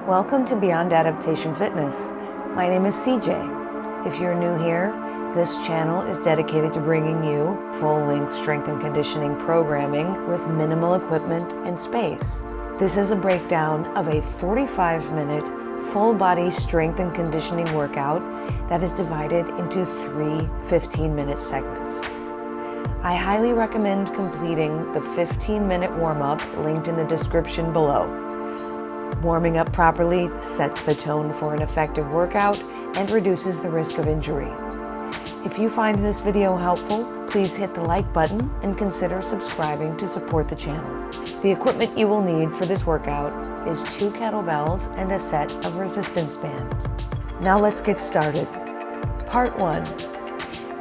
Welcome to Beyond Adaptation Fitness. My name is CJ. If you're new here, this channel is dedicated to bringing you full-length strength and conditioning programming with minimal equipment and space. This is a breakdown of a 45-minute full-body strength and conditioning workout that is divided into 3 15-minute segments. I highly recommend completing the 15-minute warm-up linked in the description below. Warming up properly sets the tone for an effective workout and reduces the risk of injury. If you find this video helpful, please hit the like button and consider subscribing to support the channel. The equipment you will need for this workout is 2 kettlebells and a set of resistance bands. Now let's get started. Part 1.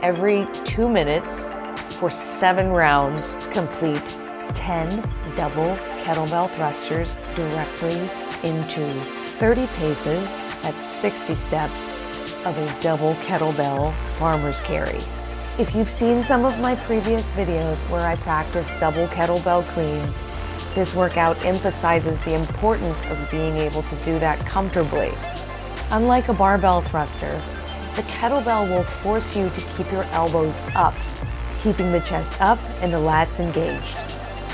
Every 2 minutes for 7 rounds, complete 10 double kettlebell thrusters directly into 30 paces at 60 steps of a double kettlebell farmer's carry. If you've seen some of my previous videos where I practice double kettlebell cleans, this workout emphasizes the importance of being able to do that comfortably. Unlike a barbell thruster, the kettlebell will force you to keep your elbows up, keeping the chest up and the lats engaged.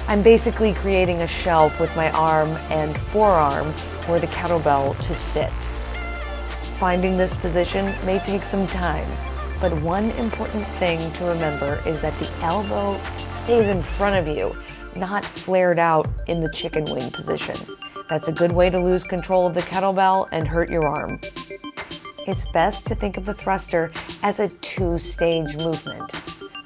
I'm basically creating a shelf with my arm and forearm for the kettlebell to sit. Finding this position may take some time, but one important thing to remember is that the elbow stays in front of you, not flared out in the chicken wing position. That's a good way to lose control of the kettlebell and hurt your arm. It's best to think of the thruster as a 2-stage movement.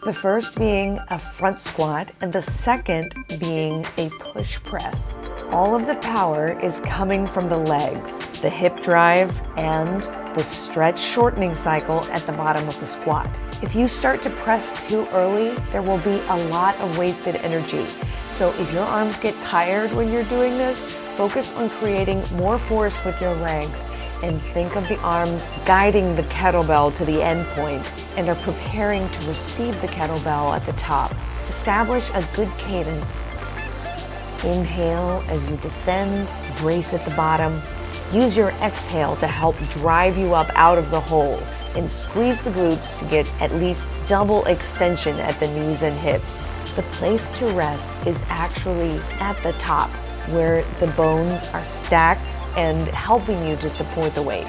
The first being a front squat and the second being a push press. All of the power is coming from the legs, the hip drive, and the stretch shortening cycle at the bottom of the squat. If you start to press too early, there will be a lot of wasted energy. So if your arms get tired when you're doing this, focus on creating more force with your legs and think of the arms guiding the kettlebell to the end point and are preparing to receive the kettlebell at the top. Establish a good cadence. Inhale as you descend, brace at the bottom. Use your exhale to help drive you up out of the hole and squeeze the glutes to get at least double extension at the knees and hips. The place to rest is actually at the top, where the bones are stacked and helping you to support the weight.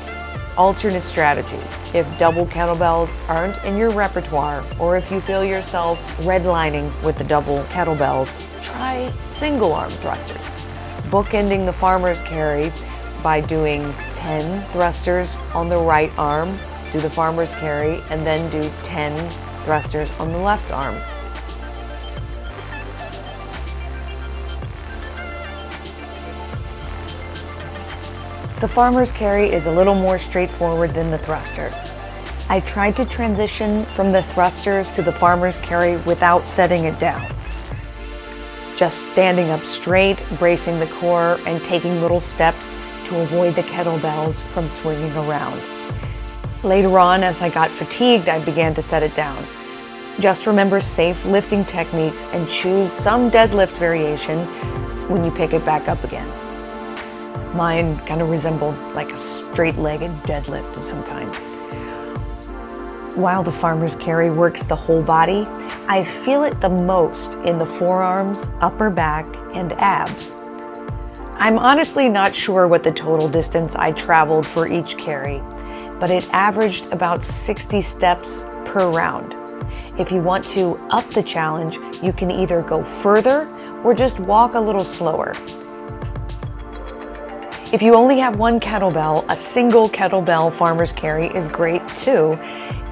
Alternate strategy. If double kettlebells aren't in your repertoire, or if you feel yourself redlining with the double kettlebells, try single arm thrusters. Bookending the farmer's carry by doing 10 thrusters on the right arm, do the farmer's carry, and then do 10 thrusters on the left arm. The farmer's carry is a little more straightforward than the thruster. I tried to transition from the thrusters to the farmer's carry without setting it down. Just standing up straight, bracing the core, and taking little steps to avoid the kettlebells from swinging around. Later on, as I got fatigued, I began to set it down. Just remember safe lifting techniques and choose some deadlift variation when you pick it back up again. Mine kind of resembled like a straight-legged deadlift of some kind. While the farmer's carry works the whole body, I feel it the most in the forearms, upper back, and abs. I'm honestly not sure what the total distance I traveled for each carry, but it averaged about 60 steps per round. If you want to up the challenge, you can either go further or just walk a little slower. If you only have one kettlebell, a single kettlebell farmer's carry is great too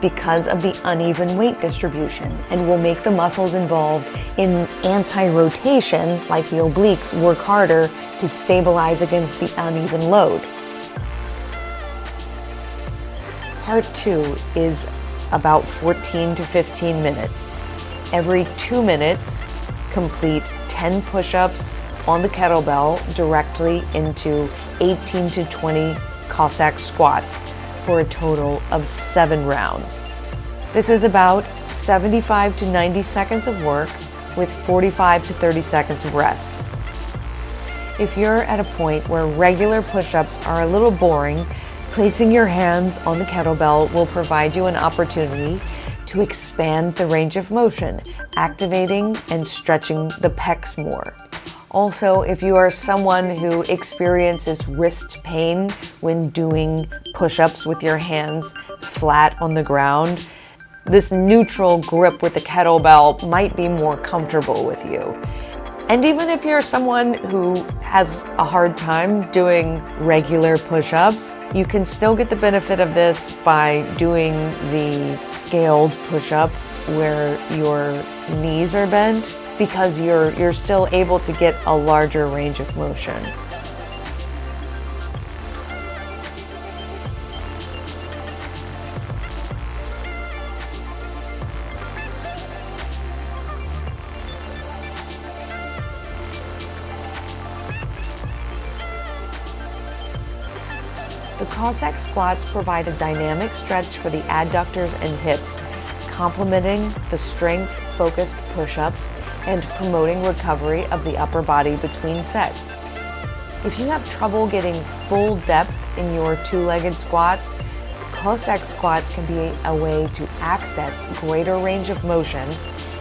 because of the uneven weight distribution and will make the muscles involved in anti-rotation, like the obliques, work harder to stabilize against the uneven load. Part 2 is about 14 to 15 minutes. Every 2 minutes, complete 10 push-ups on the kettlebell directly into 18 to 20 Cossack Squats for a total of 7 rounds. This is about 75 to 90 seconds of work with 45 to 30 seconds of rest. If you're at a point where regular push-ups are a little boring, placing your hands on the kettlebell will provide you an opportunity to expand the range of motion, activating and stretching the pecs more. Also, if you are someone who experiences wrist pain when doing push-ups with your hands flat on the ground, this neutral grip with the kettlebell might be more comfortable with you. And even if you're someone who has a hard time doing regular push-ups, you can still get the benefit of this by doing the scaled push-up where your knees are bent, because you're still able to get a larger range of motion. The Cossack Squats provide a dynamic stretch for the adductors and hips, complementing the strength-focused push-ups and promoting recovery of the upper body between sets. If you have trouble getting full depth in your two-legged squats, Cossack Squats can be a way to access greater range of motion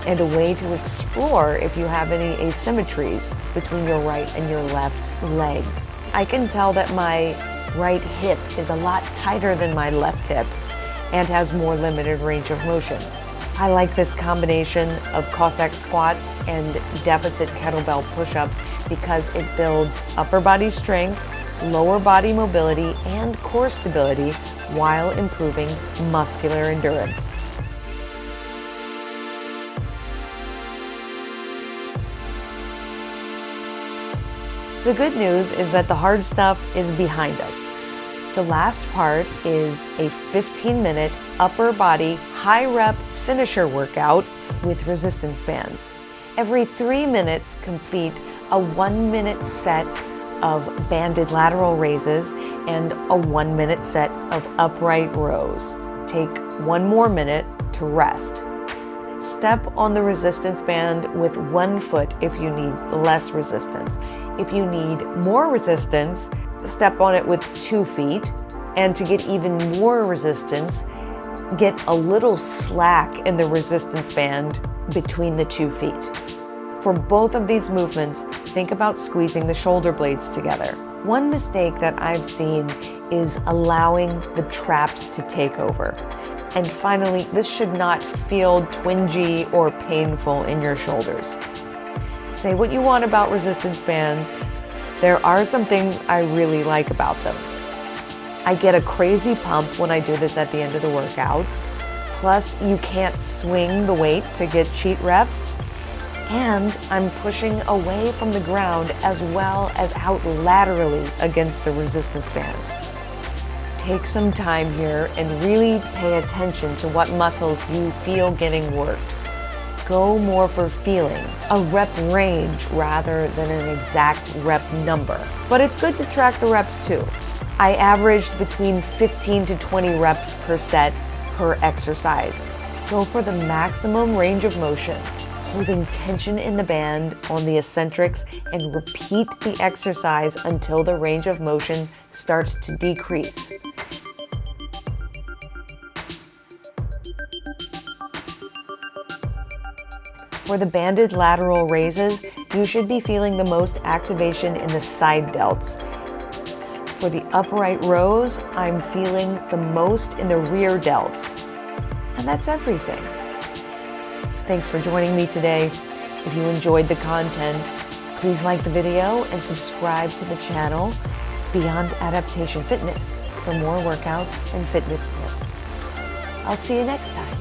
and a way to explore if you have any asymmetries between your right and your left legs. I can tell that my right hip is a lot tighter than my left hip and has more limited range of motion. I like this combination of Cossack squats and deficit kettlebell push-ups because it builds upper body strength, lower body mobility, and core stability while improving muscular endurance. The good news is that the hard stuff is behind us. The last part is a 15-minute upper body high rep finisher workout with resistance bands. Every 3 minutes, complete a 1-minute set of banded lateral raises and a 1-minute set of upright rows. Take 1 more minute to rest. Step on the resistance band with 1 foot if you need less resistance. If you need more resistance, step on it with 2 feet. And to get even more resistance, get a little slack in the resistance band between the 2 feet. For both of these movements, think about squeezing the shoulder blades together. One mistake that I've seen is allowing the traps to take over. And finally, this should not feel twingy or painful in your shoulders. Say what you want about resistance bands. There are some things I really like about them. I get a crazy pump when I do this at the end of the workout. Plus, you can't swing the weight to get cheat reps. And I'm pushing away from the ground as well as out laterally against the resistance bands. Take some time here and really pay attention to what muscles you feel getting worked. Go more for feeling, a rep range rather than an exact rep number. But it's good to track the reps too. I averaged between 15 to 20 reps per set per exercise. Go for the maximum range of motion, holding tension in the band on the eccentrics, and repeat the exercise until the range of motion starts to decrease. For the banded lateral raises, you should be feeling the most activation in the side delts. For the upright rows, I'm feeling the most in the rear delts. And that's everything. Thanks for joining me today. If you enjoyed the content, please like the video and subscribe to the channel Beyond Adaptation Fitness for more workouts and fitness tips. I'll see you next time.